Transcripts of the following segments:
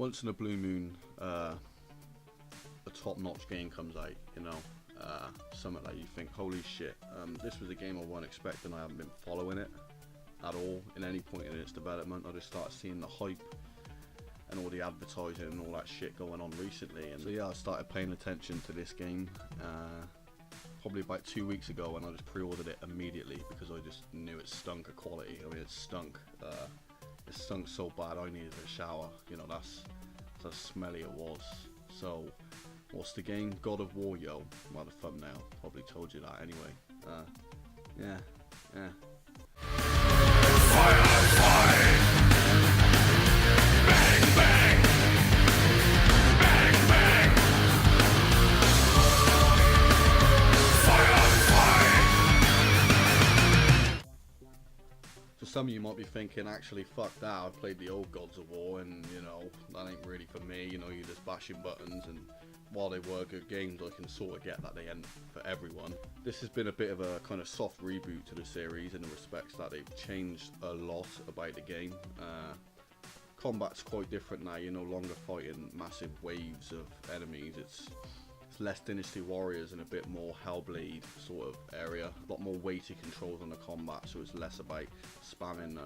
once in a blue moon, a top-notch game comes out, you know, something that you think, holy shit, this was a game I wasn't expecting. I haven't been following it at all in any point in its development. I just started seeing the hype and all the advertising and all that shit going on recently, and so yeah, I started paying attention to this game probably about 2 weeks ago, and I just pre-ordered it immediately because I just knew it stunk of quality. I mean, it stunk so bad I needed a shower, you know, that's how smelly it was. So what's the game? God of War, yo. Well, the thumbnail probably told you that anyway. Yeah. Fire, fire. Bang, bang. Bang, bang. Fire, fire. So some of you might be thinking, actually, fuck that, I played the old Gods of War, and you know, that ain't really for me. You know, you're just bashing buttons, and while they were good games, I can sort of get that they ain't for everyone. This has been a bit of a kind of soft reboot to the series in the respects that they've changed a lot about the game. Combat's quite different now. You're no longer fighting massive waves of enemies. It's less Dynasty Warriors and a bit more Hellblade sort of area. A lot more weighty controls on the combat, so it's less about spamming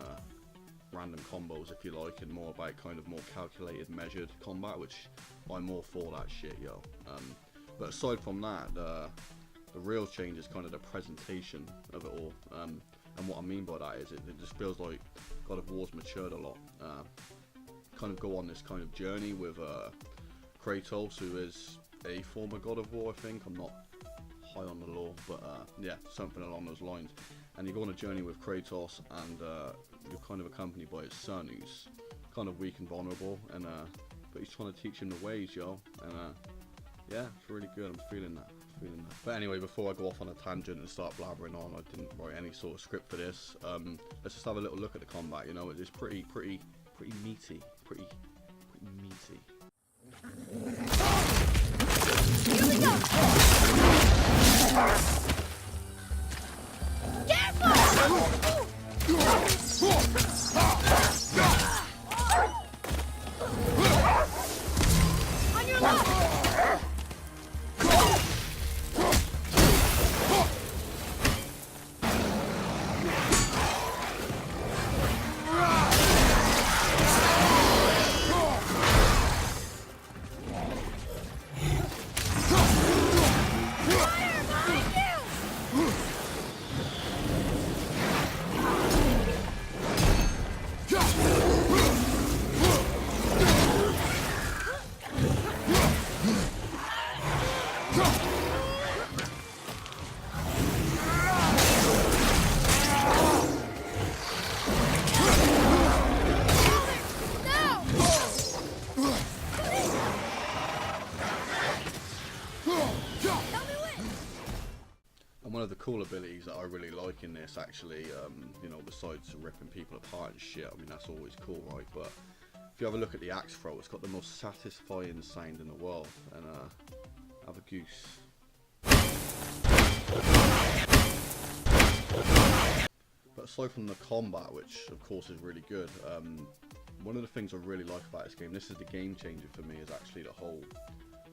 random combos, if you like, and more about kind of more calculated, measured combat, which I'm more for that shit, yo. But aside from that, the real change is kind of the presentation of it all. And what I mean by that is it just feels like God of War's matured a lot. Kind of go on this kind of journey with Kratos, who is a former God of War, I think. I'm not high on the lore, but yeah, something along those lines. And you go on a journey with Kratos, and you're kind of accompanied by his son, who's kind of weak and vulnerable, and but he's trying to teach him the ways, yo. And yeah, it's really good. I'm feeling that. But anyway, before I go off on a tangent and start blabbering on, I didn't write any sort of script for this. Let's just have a little look at the combat. You know, it's pretty meaty, pretty meaty. Here we go! Careful! On your left! One of the cool abilities that I really like in this, actually, you know, besides ripping people apart and shit, I mean, that's always cool, right? But if you have a look at the axe throw, it's got the most satisfying sound in the world. And have a goose. But aside from the combat, which of course is really good, one of the things I really like about this game, this is the game changer for me, is actually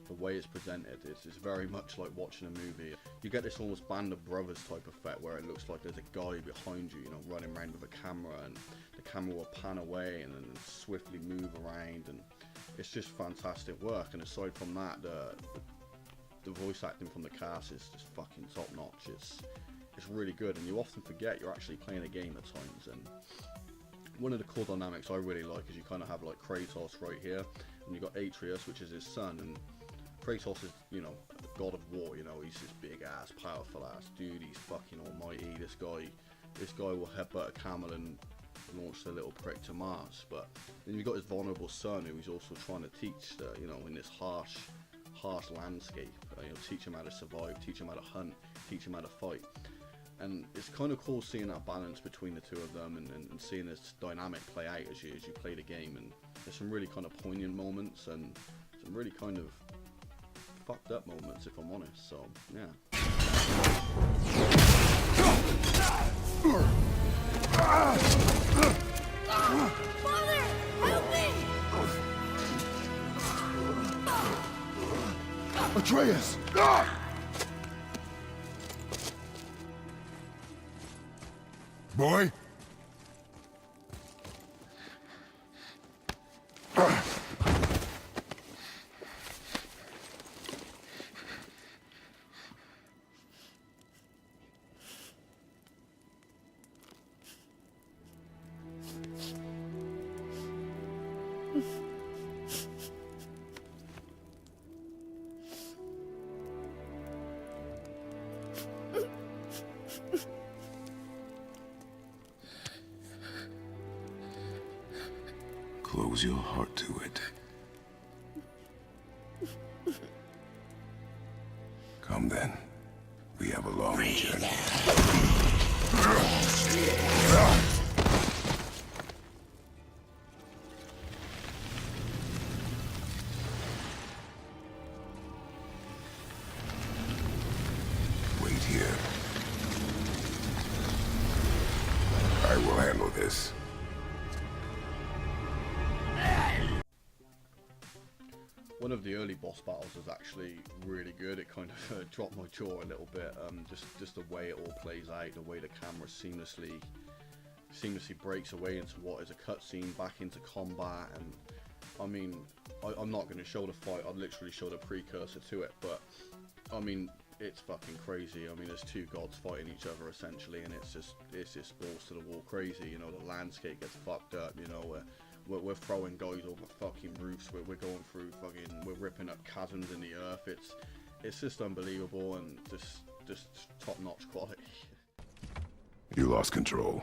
the way it's presented. It's very much like watching a movie. You get this almost Band of Brothers type effect where it looks like there's a guy behind you, you know, running around with a camera, and the camera will pan away and then swiftly move around, and it's just fantastic work. And aside from that, the voice acting from the cast is just fucking top notch. It's really good, and you often forget you're actually playing a game at times. And one of the core dynamics I really like is you kind of have like Kratos right here, and you got Atreus, which is his son, and Kratos is, you know, God of War, you know, he's this big ass, powerful ass dude, he's fucking almighty. This guy will headbutt a camel and launch the little prick to Mars. But then you've got his vulnerable son, who he's also trying to teach, you know, in this harsh landscape, you know, teach him how to survive, teach him how to hunt, teach him how to fight. And it's kind of cool seeing that balance between the two of them, and seeing this dynamic play out as you play the game. And there's some really kind of poignant moments and some really kind of fucked up moments, if I'm honest. So yeah. Father, help me! Atreus! Ah! Boy? Close your heart to it. Come then. We have a long journey. Wait here. I will handle this. One of the early boss battles was actually really good. It kind of dropped my jaw a little bit. Just the way it all plays out, the way the camera seamlessly breaks away into what is a cutscene back into combat. And I mean, I'm not going to show the fight. I've literally showed a precursor to it, but I mean, it's fucking crazy. I mean, there's two gods fighting each other essentially, and it's just balls to the wall crazy. You know, the landscape gets fucked up. You know, we're throwing guys over fucking roofs. We're going through fucking. We're ripping up chasms in the earth. It's just unbelievable and just top-notch quality. You lost control.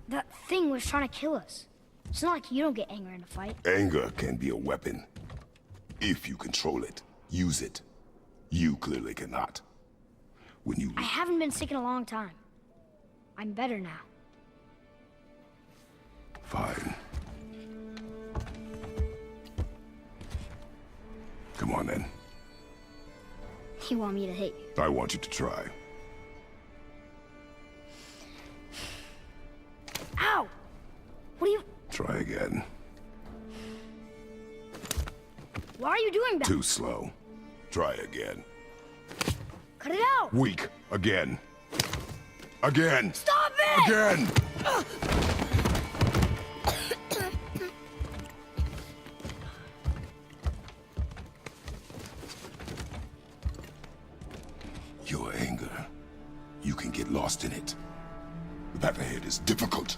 That thing was trying to kill us. It's not like you don't get angry in a fight. Anger can be a weapon. If you control it, use it. You clearly cannot. When you... I haven't been sick in a long time. I'm better now. Fine. Come on then. You want me to hit you? I want you to try. Ow! What are you... Try again. Why are you doing that? Too slow. Try again. Cut it out! Weak. Again. Again. Stop it! Again! Your anger. You can get lost in it. The path ahead is difficult.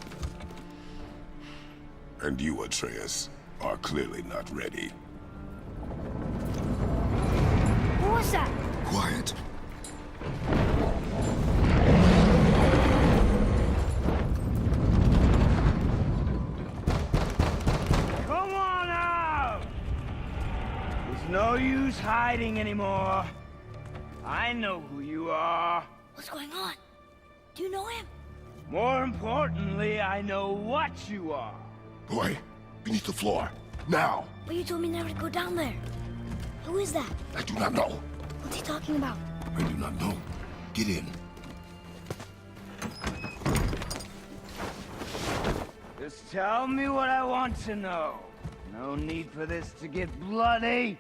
And you, Atreus, are clearly not ready. What was that? Quiet. Come on out! There's no use hiding anymore. I know who you are. What's going on? Do you know him? More importantly, I know what you are. Boy, beneath the floor. Now! But you told me never to go down there. Who is that? I do not know. What's he talking about? I do not know. Get in. Just tell me what I want to know. No need for this to get bloody.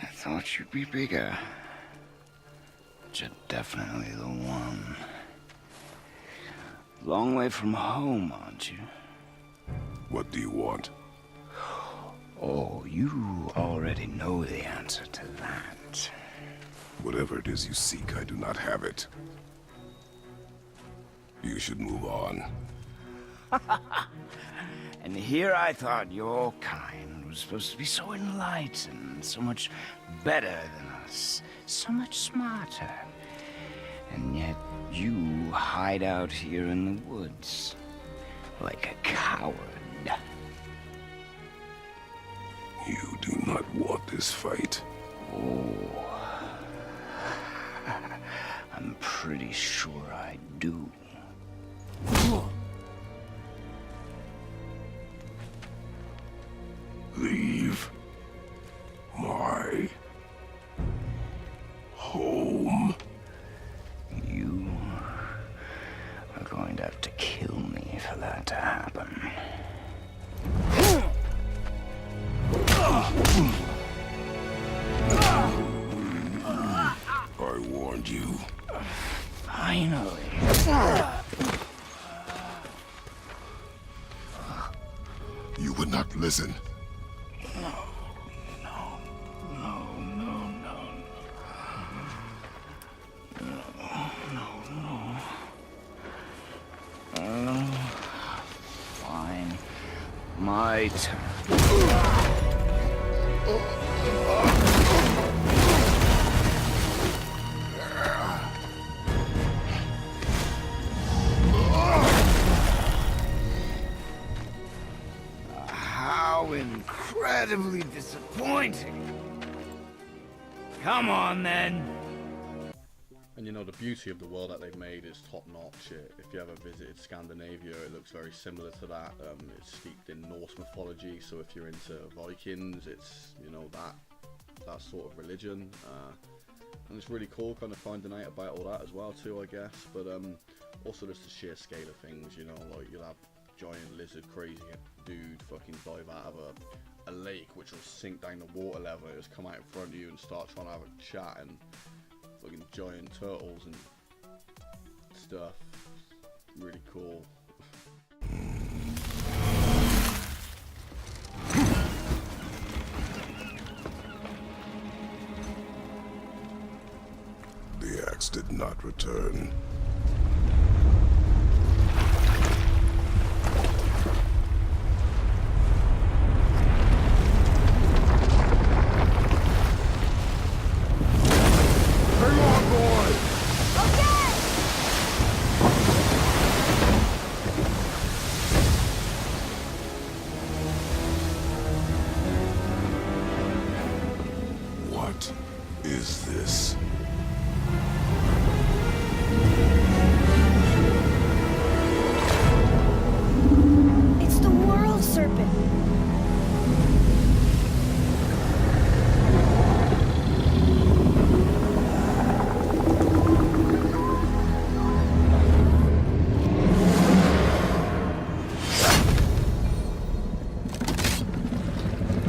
I thought you'd be bigger. But you're definitely the one. Long way from home, aren't you? What do you want? Oh, you already know the answer to that. Whatever it is you seek, I do not have it. You should move on. And here I thought your kind was supposed to be so enlightened, so much better than us, so much smarter. And yet you hide out here in the woods, like a coward. You do not want this fight. Oh, I'm pretty sure I do. Leave my home. You for that to happen. I warned you. Finally. You would not listen. Fine. My turn. How incredibly disappointing. Come on, then. And you know, the beauty of the world that they've made is top notch. If you ever visited Scandinavia, it looks very similar to that. It's steeped in Norse mythology, so if you're into Vikings, it's, you know, that sort of religion. And it's really cool kind of finding out about all that as well too, I guess. But also just the sheer scale of things, you know, like you'll have giant lizard crazy dude fucking dive out of a lake which will sink down the water level. It'll just come out in front of you and start trying to have a chat, and fucking giant turtles and stuff. Really cool. The axe did not return. What is this? It's the world serpent.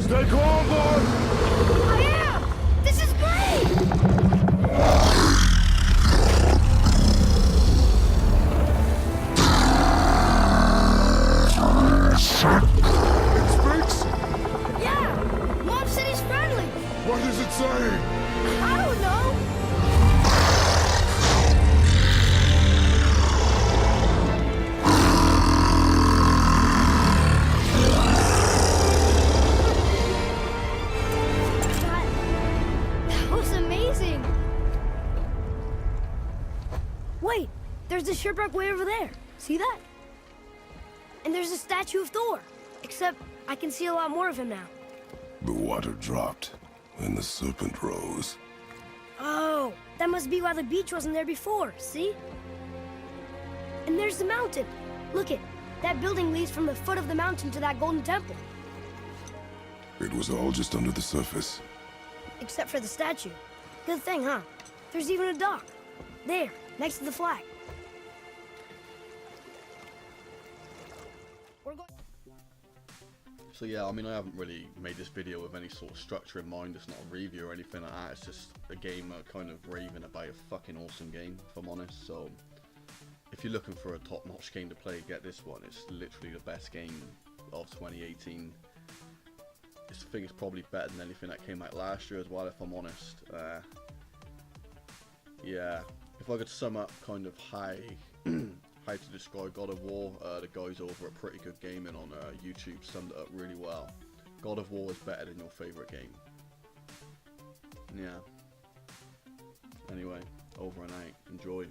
Stay calm, boy! I am! This is great! It speaks? Yeah! Mom said he's friendly! What does it say? I don't know! That was amazing! Wait! There's the shipwreck way over there. See that? And there's a statue of Thor. Except I can see a lot more of him now. The water dropped, and the serpent rose. Oh, that must be why the beach wasn't there before, see? And there's the mountain. Look it, that building leads from the foot of the mountain to that golden temple. It was all just under the surface. Except for the statue. Good thing, huh? There's even a dock. There, next to the flag. We're going... So yeah, I mean, I haven't really made this video with any sort of structure in mind. It's not a review or anything like that. It's just a game kind of raving about a fucking awesome game, if I'm honest. So if you're looking for a top-notch game to play, get this one. It's literally the best game of 2018. I think it's probably better than anything that came out last year as well, if I'm honest. Yeah, if I could sum up kind of how to describe God of War, the guys over at Pretty Good Gaming on YouTube summed it up really well. God of War is better than your favourite game. Yeah. Anyway, over and out. Enjoy.